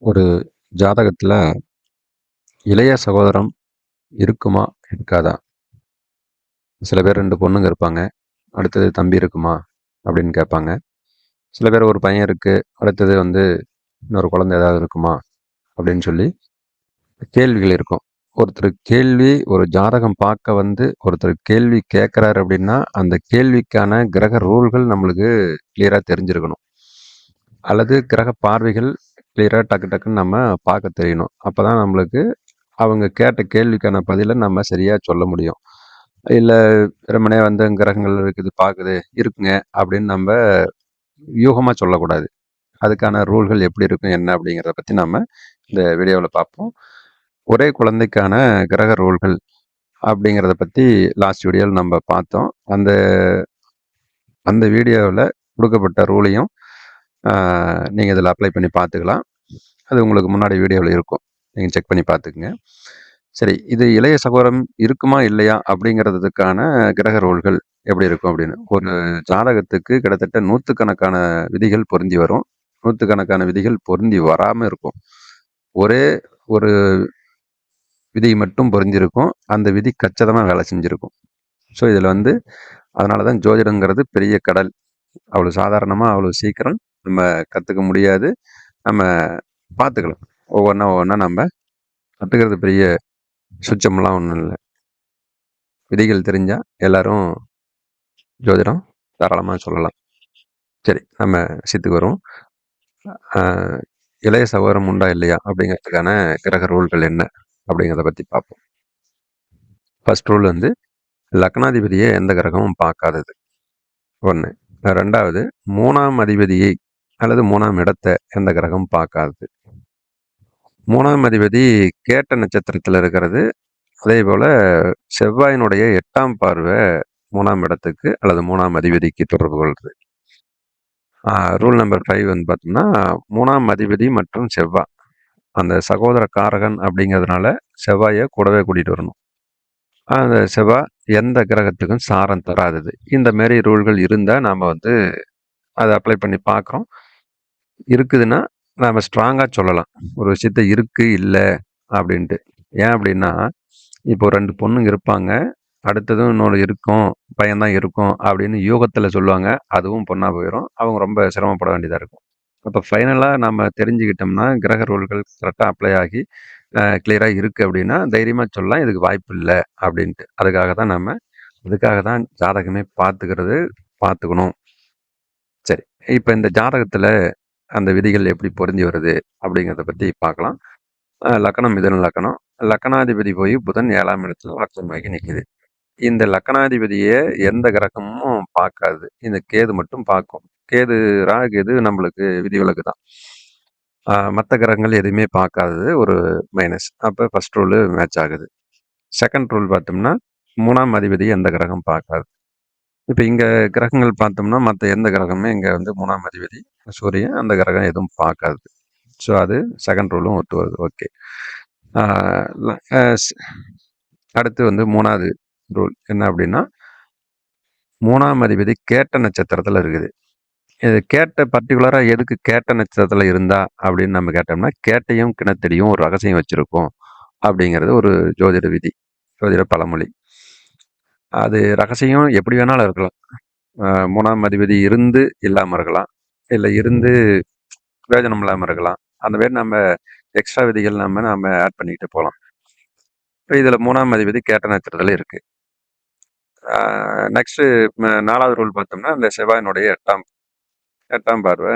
ஒரு ஜாதகத்துல இளைய சகோதரம் இருக்குமா இருக்காதா? சில பேர் 2 பொண்ணுங்க இருப்பாங்க. அடுத்தது தம்பி இருக்குமா அப்படின்னு கேட்பாங்க. சில பேர் ஒரு பையன் இருக்கு. அடுத்தது இன்னொரு குழந்தை ஏதாவது இருக்குமா அப்படின்னு சொல்லி கேள்விகள் இருக்கும். ஒரு ஜாதகம் பார்க்க ஒருத்தர் கேள்வி கேட்குறாரு அப்படின்னா, அந்த கேள்விக்கான கிரக ரூல்கள் நம்மளுக்கு கிளியரா தெரிஞ்சிருக்கணும். அல்லது கிரக பார்வைகள் கிளியரா டக்கு டக்குன்னு நம்ம பார்க்க தெரியணும். அப்பதான் நம்மளுக்கு அவங்க கேட்ட கேள்விக்கான பதில நம்ம சரியா சொல்ல முடியும். இல்ல வெறுமனே கிரகங்கள் இருக்குது, பாக்குது, இருக்குங்க அப்படின்னு நம்ம யூகமா சொல்லக்கூடாது. அதுக்கான ரூல்கள் எப்படி இருக்கும், என்ன அப்படிங்கிறத பத்தி நம்ம இந்த வீடியோவுல பார்ப்போம். ஒரே குழந்தைக்கான கிரக ரூல்கள் அப்படிங்கிறத பத்தி லாஸ்ட் வீடியோவில் நம்ம பார்த்தோம். அந்த அந்த வீடியோவில் கொடுக்கப்பட்ட ரூலையும் நீங்கள் இதில் அப்ளை பண்ணி பார்த்துக்கலாம். அது உங்களுக்கு முன்னாடி வீடியோவில் இருக்கும். நீங்கள் செக் பண்ணி பார்த்துக்குங்க. சரி, இது இளைய சகோதரம் இருக்குமா இல்லையா அப்படிங்கிறதுக்கான கிரக ரூல்கள் எப்படி இருக்கும் அப்படின்னு. ஒரு ஜாதகத்துக்கு கிட்டத்தட்ட நூற்றுக்கணக்கான விதிகள் பொருந்தி வரும். நூற்றுக்கணக்கான விதிகள் பொருந்தி வராமல் இருக்கும். ஒரே ஒரு விதி மட்டும் பொருந்திருக்கும். அந்த விதி கச்சிதமாக வேலை செஞ்சுருக்கும். ஸோ இதில் அதனால தான் ஜோதிடங்கிறது பெரிய கடல். அவ்வளோ சாதாரணமாக அவ்வளோ சீக்கிரம் நம்ம கற்றுக்க முடியாது. நம்ம பார்த்துக்கலாம். ஒவ்வொன்றா நம்ம கற்றுக்கிறது பெரிய சுச்சமெல்லாம் ஒன்றும் இல்லை. விதிகள் தெரிஞ்சால் எல்லாரும் ஜோதிடம் தாராளமாக சொல்லலாம். சரி, நம்ம விஷயத்துக்கு வரும். இளைய சகோதரம் உண்டா இல்லையா அப்படிங்கிறதுக்கான கிரக ரூல்கள் என்ன அப்படிங்கிறத பற்றி பார்ப்போம். ஃபர்ஸ்ட் ரூல் லக்னாதிபதியை எந்த கிரகமும் பார்க்காதது ஒன்று. ரெண்டாவது, 3ஆம் அதிபதியை அல்லது 3ஆம் இடத்தை எந்த கிரகமும் பார்க்காதது. 3ஆம் அதிபதி கேட்ட நட்சத்திரத்தில் இருக்கிறது. அதே போல் செவ்வாயினுடைய 8ஆம் பார்வை 3ஆம் இடத்துக்கு அல்லது 3ஆம் அதிபதிக்கு தொடர்பு கொள்வது. ரூல் நம்பர் 5 பார்த்தோம்னா, 3ஆம் அதிபதி மற்றும் செவ்வாய் அந்த சகோதர காரகன் அப்படிங்கிறதுனால செவ்வாயை கூடவே கூட்டிகிட்டு வரணும். அந்த செவ்வாய் எந்த கிரகத்துக்கும் சாரம் தராதது. இந்த மாரி ரூல்கள் இருந்தால் நாம் அதை அப்ளை பண்ணி பார்க்குறோம். இருக்குதுன்னா நாம் ஸ்ட்ராங்காக சொல்லலாம் ஒரு விஷயத்த இருக்குது இல்லை அப்படின்ட்டு. ஏன் அப்படின்னா, இப்போ 2 பொண்ணுங்க இருப்பாங்க, அடுத்ததும் இன்னொன்று இருக்கும், பையன்தான் இருக்கும் அப்படின்னு யூகத்தில் சொல்லுவாங்க. அதுவும் பொண்ணாக போயிடும். அவங்க ரொம்ப சிரமப்பட வேண்டியதாக இருக்கும். அப்போ ஃபைனலாக நம்ம தெரிஞ்சுக்கிட்டோம்னா கிரக ரூல்கள் கரெக்டாக அப்ளை ஆகி கிளியராக இருக்குது அப்படின்னா தைரியமாக சொல்லலாம் இதுக்கு வாய்ப்பு இல்லை அப்படின்ட்டு. அதுக்காக தான் ஜாதகமே பார்த்துக்கணும். சரி, இப்போ இந்த ஜாதகத்தில் அந்த விதிகள் எப்படி பொருந்தி வருது அப்படிங்கிறத பற்றி பார்க்கலாம். லக்னம் மிதுன லக்னம். லக்னாதிபதி போய் புதன் 7ஆம் இடத்துல லக்னமாகி நிற்குது. இந்த லக்னாதிபதியை எந்த கிரகமும் பார்க்காது. இந்த கேது மட்டும் பார்க்கும். ராகு நம்மளுக்கு விதிவிலக்கு தான். மற்ற கிரகங்கள் எதுவுமே பார்க்காதது ஒரு மைனஸ். அப்போ ஃபர்ஸ்ட் ரூல் மேட்ச் ஆகுது. செகண்ட் ரூல் பார்த்தோம்னா, 3ஆம் அதிபதி எந்த கிரகம் பார்க்காது. இப்போ இங்கே கிரகங்கள் பார்த்தோம்னா மற்ற எந்த கிரகமே இங்கே 3ஆம் அதிபதி சூரியன் அந்த கிரகம் எதுவும் பார்க்காது. ஸோ அது செகண்ட் ரூலும் ஒத்து வருது. ஓகே. அடுத்து 3ஆவது ரூல் என்ன அப்படின்னா, 3ஆம் அதிபதி கேட்ட நட்சத்திரத்தில் இருக்குது. இது பர்டிகுலராக எதுக்கு கேட்ட நட்சத்திரத்தில் இருந்தா அப்படின்னு நம்ம கேட்டோம்னா, கேட்டையும் கிணத்தடியும் ஒரு ரகசியம் வச்சிருக்கோம் அப்படிங்கிறது ஒரு ஜோதிட விதி, ஜோதிட பழமொழி. அது ரகசியம் எப்படி வேணாலும் இருக்கலாம். 3ஆம் அதிபதி இருந்து இல்லாமல் இருக்கலாம், இல்லை இருந்து பிரயோஜனம் இல்லாமல் இருக்கலாம். அந்த மாதிரி நம்ம எக்ஸ்ட்ரா விதிகள் நம்ம ஆட் பண்ணிக்கிட்டு போகலாம். இப்போ இதில் 3ஆம் அதிபதி கேட்ட நட்சத்திரத்தில் இருக்கு. நெக்ஸ்ட்டு 4ஆவது ரூல் பார்த்தோம்னா, இந்த செவ்வாயினுடைய 8ஆம் பார்வை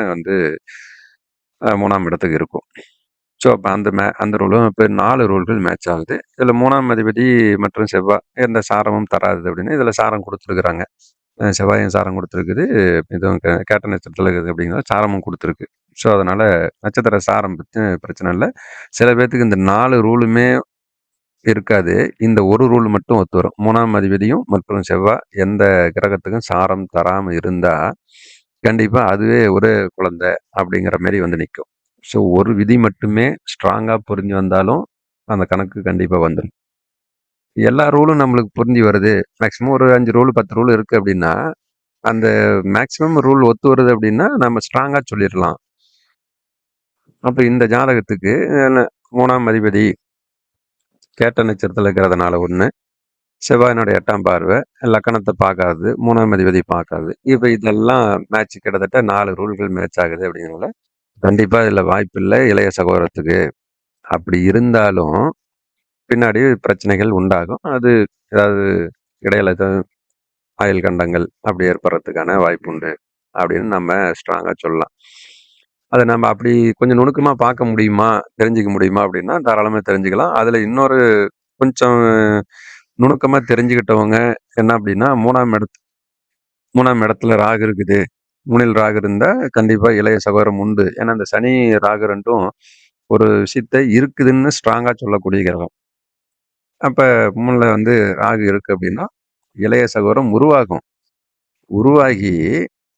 3ஆம் இடத்துக்கு இருக்கும். ஸோ அப்போ அந்த ரூலும் இப்போ 4 ரூல்கள் மேட்ச் ஆகுது. இதில் 3ஆம் அதிபதி மற்றும் செவ்வாய் எந்த சாரமும் தராது அப்படின்னு இதில் சாரம் கொடுத்துருக்குறாங்க. செவ்வாயும் சாரம் கொடுத்துருக்குது, இதுவும் கேட்ட நட்சத்திரத்தில் இருக்குது அப்படிங்கிற சாரமும் கொடுத்துருக்கு. ஸோ அதனால் நட்சத்திர சாரம் பற்றி பிரச்சனை இல்லை. சில பேர்த்துக்கு இந்த 4 ரூலுமே இருக்காது. இந்த ஒரு ரூல் மட்டும் ஒத்து வரும். 3ஆம் அதிபதியும் மற்றும் செவ்வாய் எந்த கிரகத்துக்கும் சாரம் தராமல் இருந்தால் கண்டிப்பாக அதுவே ஒரு குழந்தை அப்படிங்கிற மாரி நிற்கும். ஸோ ஒரு விதி மட்டுமே ஸ்ட்ராங்காக புரிஞ்சு வந்தாலும் அந்த கணக்கு கண்டிப்பாக வந்துடும். எல்லா ரூலும் நம்மளுக்கு புரிஞ்சு வருது. மேக்ஸிமம் ஒரு 5 ரூல் 10 ரூல் இருக்குது அப்படின்னா அந்த மேக்ஸிமம் ரூல் ஒத்து வருது அப்படின்னா நம்ம ஸ்ட்ராங்கா சொல்லிடலாம். அப்ப இந்த ஜாதகத்துக்கு 3ஆம் அதிபதி கேட்ட நட்சத்திரத்துல இருக்கிறதுனால ஒண்ணு, செவ்வாயினுடைய 8ஆம் பார்வை, லக்கணத்தை பார்க்காதது, 3ஆம் அதிபதி பார்க்காதது. இப்ப இதெல்லாம் மேட்ச் கிட்டத்தட்ட 4 ரூல்கள் மேட்ச் ஆகுது அப்படிங்கிறனால, கண்டிப்பா இதுல வாய்ப்பில்ல இளைய சகோதரத்துக்கு. அப்படி இருந்தாலும் பின்னாடி பிரச்சனைகள் உண்டாகும். அது ஏதாவது இடையில ஆயுள் கண்டங்கள் அப்படி ஏற்படுறதுக்கான வாய்ப்புண்டு அப்படின்னு நம்ம ஸ்ட்ராங்கா சொல்லலாம். அதை நம்ம அப்படி கொஞ்சம் நுணுக்கமா பார்க்க முடியுமா, தெரிஞ்சுக்க முடியுமா அப்படின்னா தாராளமா தெரிஞ்சுக்கலாம். அதுல இன்னொரு கொஞ்சம் நுணுக்கமா தெரிஞ்சுக்கிட்டவங்க என்ன அப்படின்னா, 3ஆம் இடத்துல ராகு இருக்குது. 3ல் ராகு இருந்தா கண்டிப்பா இளைய சகோதரம் உண்டு. ஏன்னா இந்த சனி, ராகு 2ம் ஒரு விஷயத்த இருக்குதுன்னு ஸ்ட்ராங்கா சொல்லக்கூடிய கிரகம். அப்ப 3ல ராகு இருக்கு அப்படின்னா, இளைய சகோதரம் உருவாகும். உருவாகி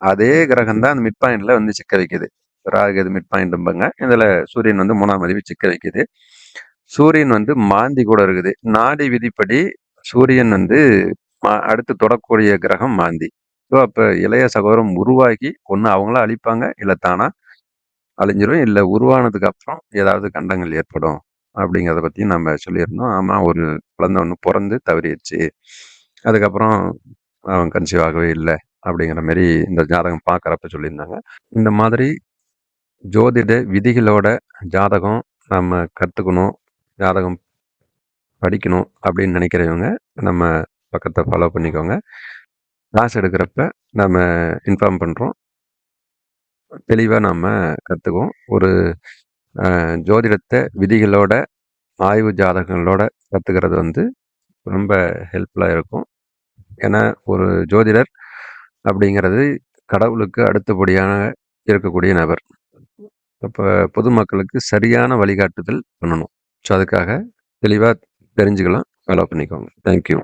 அதே கிரகம் தான் அந்த மிட் பாயிண்ட்ல சிக்க வைக்குது. ராகு இது மிட் பாயிண்ட்ம்பாங்க. இதுல சூரியன் 3ஆம் அதிபதி சிக்க வைக்குது. சூரியன் மாந்தி கூட இருக்குது. நாடி விதிப்படி சூரியன் அடுத்து தொடக்கூடிய கிரகம் மாந்தி. ஸோ அப்ப இளைய சகோதரம் உருவாகி ஒண்ணு அவங்களா அழிப்பாங்க, இல்ல தானா அழிஞ்சிரும். இல்ல உருவானதுக்கு அப்புறம் ஏதாவது கண்டங்கள் ஏற்படும் அப்படிங்கிறத பத்தி நம்ம சொல்லியிருந்தோம். ஆமா, ஒரு குழந்தை ஒண்ணு பொறந்து தவறிடுச்சு. அதுக்கப்புறம் அவன் கன்சீவ் ஆகவே இல்லை அப்படிங்கிற மாதிரி இந்த ஜாதகம் பார்க்கறப்ப சொல்லியிருந்தாங்க. இந்த மாதிரி ஜோதிட விதிகளோட ஜாதகம் நம்ம கற்றுக்கணும், ஜாதகம் படிக்கணும் அப்படின்னு நினைக்கிறவங்க நம்ம பக்கத்தை ஃபாலோ பண்ணிக்கோங்க. கிளாஸ் எடுக்கிறப்ப நம்ம இன்ஃபார்ம் பண்ணுறோம். தெளிவாக நம்ம கற்றுக்குவோம். ஒரு ஜோதிடத்தை விதிகளோட ஆய்வு ஜாதகங்களோட கற்றுக்கிறது ரொம்ப ஹெல்ப்ஃபுல்லாக இருக்கும். ஏன்னா ஒரு ஜோதிடர் அப்படிங்கிறது கடவுளுக்கு அடுத்தபடியான இருக்கக்கூடிய நபர். அப்போ பொதுமக்களுக்கு சரியான வழிகாட்டுதல் பண்ணணும். ஸோ அதுக்காக தெளிவாக தெரிஞ்சுக்கலாம். ஃபாலோ பண்ணிக்கோங்க. தேங்க்யூ.